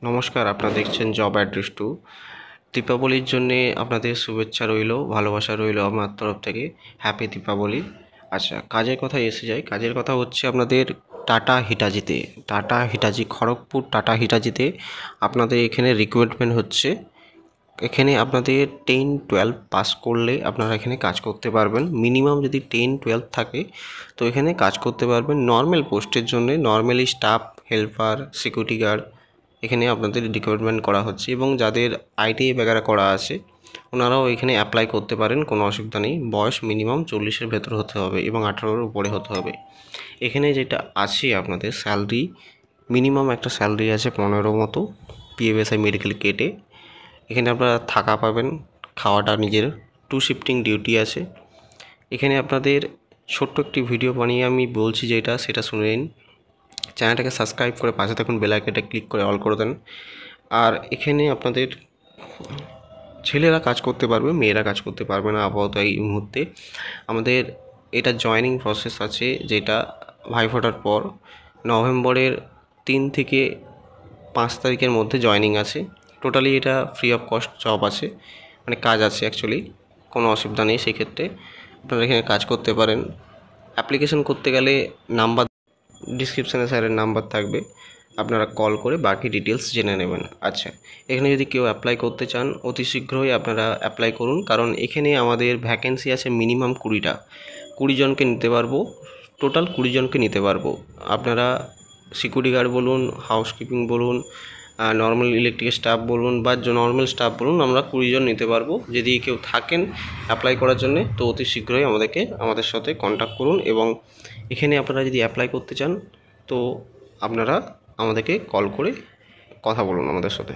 নমস্কার, আপনারা দেখছেন জব অ্যাড্রেস টু। দীপাবলির জন্যে আপনাদের শুভেচ্ছা রইলো, ভালোবাসা রইলো আমার তরফ থেকে। হ্যাপি দীপাবলি। আচ্ছা, কাজের কথায় এসে যাই। কাজের কথা হচ্ছে আপনাদের টাটা হিটাচি খড়গপুর টাটা হিটাচিতে আপনাদের এখানে রিক্রুটমেন্ট হচ্ছে। এখানে আপনাদের 10-12 পাস করলে আপনারা এখানে কাজ করতে পারবেন। মিনিমাম যদি 10-12 থাকে তো এখানে কাজ করতে পারবেন। নর্মাল পোস্টের জন্য normally staff, helper, security guard এখানে আপনাদের রিক্রুটমেন্ট করা হচ্ছে, এবং যাদের আইটিআই বগেরা করা আছে ওনারাও এখানে অ্যাপ্লাই করতে পারেন, কোনো অসুবিধা নেই। বয়স মিনিমাম 40-এর ভেতর হতে হবে এবং 18-এর উপরে হতে হবে। এখানে যেটা আছে আপনাদের স্যালারি, মিনিমাম একটা স্যালারি আছে 15 মতো, পিএফএসআই মেডিকেল কেটে। এখানে আপনারা থাকা পাবেন, খাওয়াটা নিজের, 2 শিফটিং ডিউটি আছে। এখানে আপনাদের ছোট্ট একটি ভিডিও বানিয়ে আমি বলছি যেটা, সেটা শুনে নিন। চ্যানেলটাকে সাবস্ক্রাইব করে পাশে থাকুন, বেল আইকনটা ক্লিক করে অল করে দেন। আর এখানে আপনাদের ছেলেরা কাজ করতে পারবে, মেয়েরা কাজ করতে পারবে না আপাতত এই মুহূর্তে। আমাদের এটা জয়েনিং প্রসেস আছে, যেটা ভাইফোঁটার পর নভেম্বরের 3 থেকে 5 তারিখের মধ্যে জয়েনিং আছে। টোটালি এটা ফ্রি অফ কস্ট জব আছে, মানে কাজ আছে অ্যাকচুয়ালি, কোনো অসুবিধা নেই। সেক্ষেত্রে আপনারা এখানে কাজ করতে পারেন। অ্যাপ্লিকেশন করতে গেলে নাম্বার ডিসক্রিপশানে স্যারের নাম্বার থাকবে, আপনারা কল করে বাকি ডিটেলস জেনে নেবেন। আচ্ছা, এখানে যদি কেউ অ্যাপ্লাই করতে চান অতি শীঘ্রই আপনারা অ্যাপ্লাই করুন, কারণ এখানে আমাদের ভ্যাকেন্সি আছে মিনিমাম 20টা। 20 জনকে নিতে পারবো, টোটাল 20 জনকে নিতে পারবো। আপনারা সিকিউরিটি গার্ড বলুন, হাউসকিপিং বলুন, নর্মাল ইলেকট্রিক স্টাফ বলুন বা নর্মাল স্টাফ বলুন, আমরা 20 জন নিতে পারবো। যদি কেউ থাকেন অ্যাপ্লাই করার জন্য তো অতি শীঘ্রই আমাদের সাথে কন্ট্যাক্ট করুন। এবং এখানে আপনারা যদি অ্যাপ্লাই করতে চান তো আপনারা আমাদেরকে কল করে কথা বলুন আমাদের সাথে।